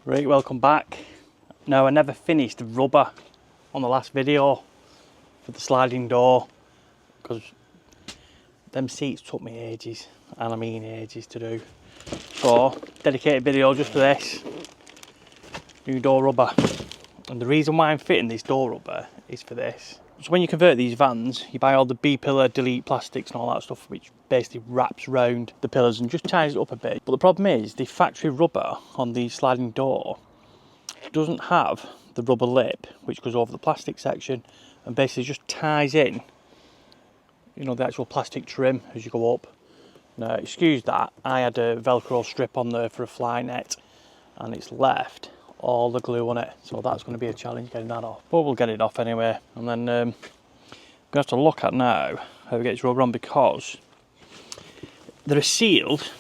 Right, welcome back. Now, I never finished the rubber on the last video for the sliding door because them seats took me ages, and I mean ages to do. So, dedicated video just for this. New door rubber. And the reason why I'm fitting this door rubber is for this. So when you convert these vans, you buy all the B-pillar, delete plastics and all that stuff, which basically wraps round the pillars and just ties it up a bit. But the problem is, the factory rubber on the sliding door doesn't have the rubber lip, which goes over the plastic section and basically just ties in, you know, the actual plastic trim as you go up. Now, excuse that, I had a Velcro strip on there for a fly net and it's left all the glue on it, so that's going to be a challenge getting that off, but we'll get it off anyway. And then we're going to have to look at now how we get this rubber on, because they're sealed.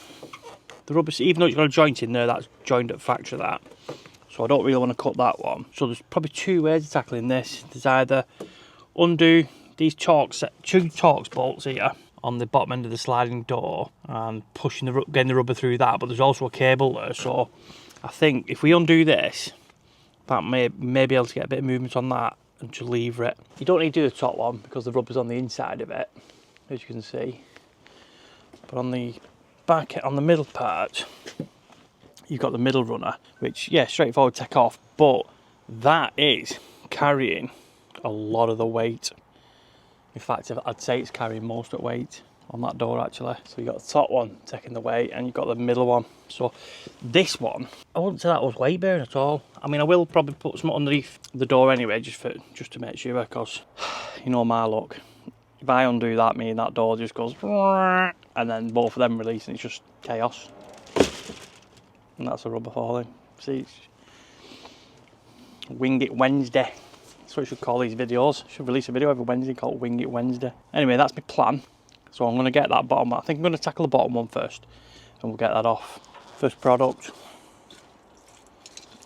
The rubber, even though it's got a joint in there, that's joined at factory, that, so I don't really want to cut that one. So there's probably two ways of tackling this. There's either undo these two Torx bolts here on the bottom end of the sliding door and getting the rubber through that, but there's also a cable there, so I think if we undo this, that may be able to get a bit of movement on that and to lever it. You don't need to do the top one because the rubber's on the inside of it, as you can see. But on the back, on the middle part, you've got the middle runner, which, yeah, straightforward take off, but that is carrying a lot of the weight. In fact, I'd say it's carrying most of the weight on that door, actually. So you've got the top one taking the weight and you've got the middle one. So this one, I wouldn't say that was weight bearing at all. I mean, I will probably put some underneath the door anyway, just to make sure, because you know my luck. If I undo that, me and that door just goes, and then both of them release and it's just chaos. And that's a rubber falling. See, it's Wing It Wednesday. That's what I should call these videos. I should release a video every Wednesday called Wing It Wednesday. Anyway, that's my plan. So I'm going to get that bottom. I think I'm going to tackle the bottom one first, and we'll get that off. First product,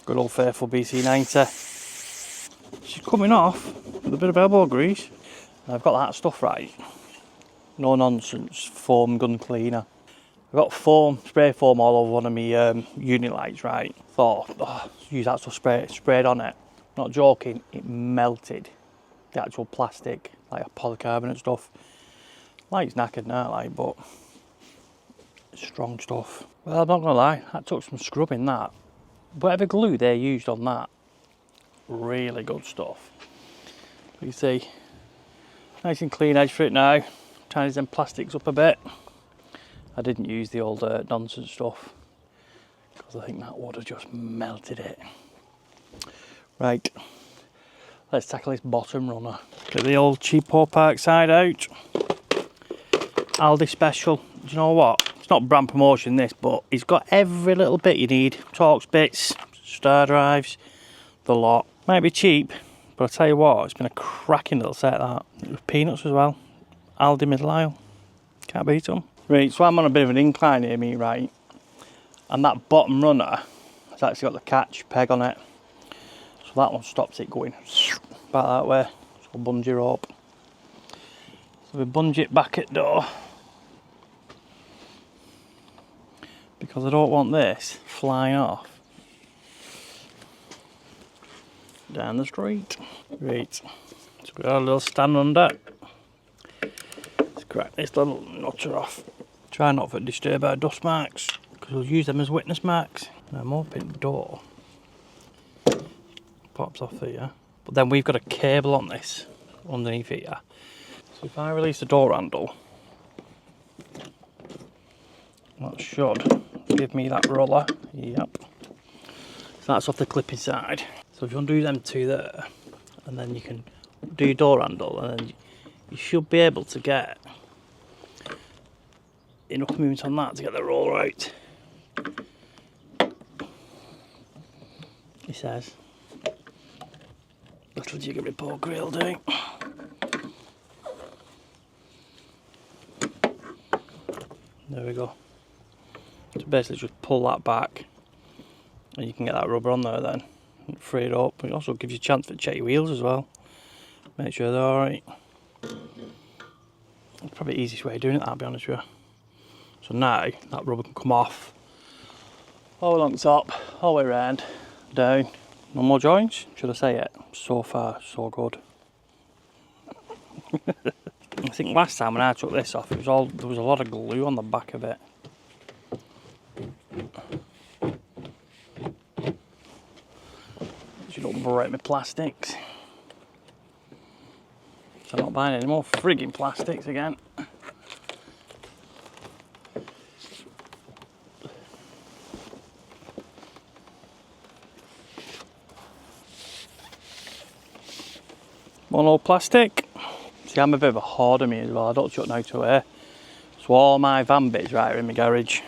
good old faithful BC90. She's coming off with a bit of elbow grease. I've got that stuff right. No nonsense foam gun cleaner. I've got spray foam all over one of my unit lights, right? Thought, use that stuff sprayed on it. Not joking, it melted the actual plastic, like a polycarbonate stuff. Light's knackered now, like, but it's strong stuff. Well, I'm not gonna lie, that took some scrubbing, that. Whatever glue they used on that, really good stuff. You see, nice and clean edge for it now. Trying them plastics up a bit. I didn't use the old nonsense stuff because I think that would have just melted it. Right, let's tackle this bottom runner. Get the old cheapo park side out. Aldi special. Do you know what? It's not brand promotion this, but it's got every little bit you need. Torx bits, star drives, the lot. Might be cheap, but I'll tell you what, it's been a cracking little set, that. With peanuts as well. Aldi middle aisle. Can't beat them. Right, so I'm on a bit of an incline here, me, right? And that bottom runner has actually got the catch peg on it. So that one stops it going back that way. So bungee rope. So we bunge it back at door, because I don't want this flying off down the street. Right, so we got a little stand under. Let's crack this little nutter off. Try not to disturb our dust marks, because we'll use them as witness marks. Now I'm opening the door. Pops off here. But then we've got a cable on this underneath here. So if I release the door handle, that should give me that roller. Yep. So that's off the clipping side. So if you undo them two there, and then you can do your door handle, and then you should be able to get enough movement on that to get the roller out. He says. Little jiggery poke will do. There we go. So basically just pull that back and you can get that rubber on there then. Free it up. It also gives you a chance to check your wheels as well. Make sure they're alright. It's probably the easiest way of doing it, I'll be honest with you. So now that rubber can come off all along the top, all the way around, down. No more joints, should I say it? So far, so good. I think last time when I took this off, there was a lot of glue on the back of it. You don't break my plastics. So I'm not buying any more frigging plastics again. One old plastic. See, I'm a bit of a hoarder me as well. I don't chuck no to air. So all my van bits right are in my garage.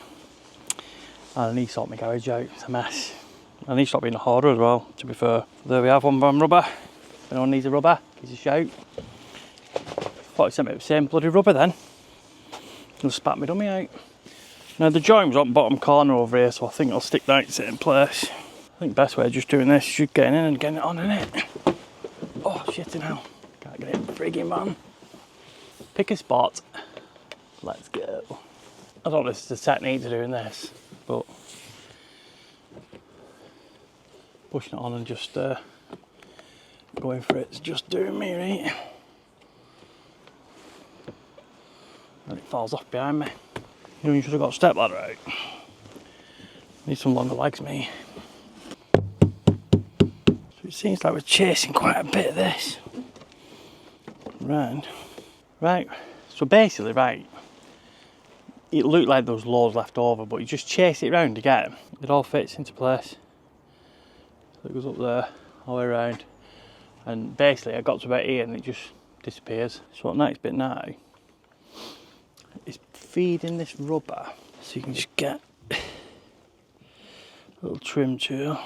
And I need to sort my garage out. It's a mess. I need to stop being a hoarder as well, to be fair. There we have one van rubber. If anyone needs a rubber, give us a shout. Thought he sent me the same bloody rubber then. He'll spat my dummy out. Now the joint was on the bottom corner over here, so I think I'll stick that in place. I think the best way of just doing this is just getting in and getting it on, innit? Oh, shitting hell. Can't get it frigging, man. Pick a spot. Let's go. I don't know if there's a technique to doing this, but pushing it on and just going for it's just doing me, right? And it falls off behind me. You know, you should have got a step ladder out. Need some longer legs, me. So it seems like we're chasing quite a bit of this round. Right, so basically, right, it looked like there was loads left over, but you just chase it round to get them. It all fits into place. So it goes up there, all the way around. And basically, I got to about here and it just disappears. So what next bit now is feeding this rubber, so you can just get a little trim tool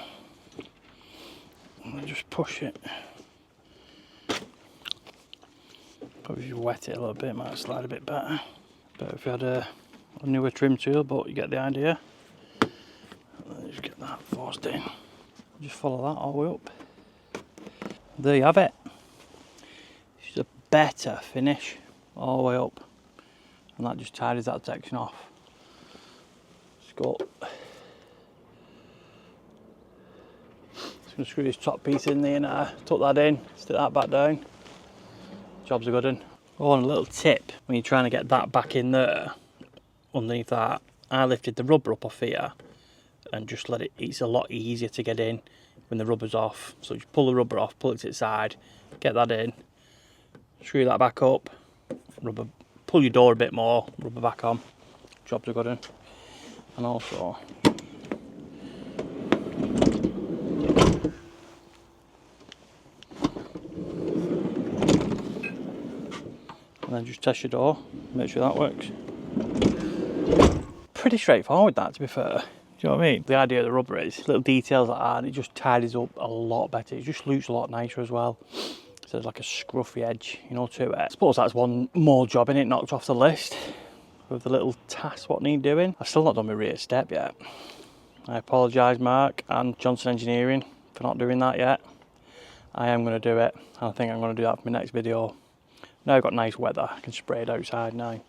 and just push it. Probably if you wet it a little bit, it might slide a bit better. But if you had a newer trim tool, but you get the idea. And then just get that forced in. Just follow that all the way up. There you have it. It's a better finish all the way up. And that just tidies that section off. Just go. Just going to screw this top piece in there now. Tuck that in, stick that back down. Job's a good one. Oh, and a little tip when you're trying to get that back in there, underneath that, I lifted the rubber up off here and just let it, it's a lot easier to get in when the rubber's off. So just pull the rubber off, pull it to the side, get that in, screw that back up, rubber, pull your door a bit more, rubber back on. Job's a good one. And also, and then just test your door, make sure that works. Pretty straightforward that, to be fair. Do you know what I mean? The idea of the rubber is little details like that, and it just tidies up a lot better. It just looks a lot nicer as well. So there's like a scruffy edge, you know, to it. I suppose that's one more job in it knocked off the list with the little tasks what need doing. I've still not done my rear step yet. I apologise, Mark and Johnson Engineering, for not doing that yet. I am going to do it. I think I'm going to do that for my next video. Now I've got nice weather, I can spray it outside now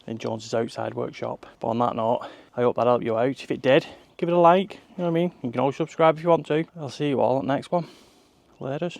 in Jones's outside workshop. But on that note, I hope that helped you out. If it did, give it a like, you know what I mean? You can always subscribe if you want to. I'll see you all at the next one. Laters.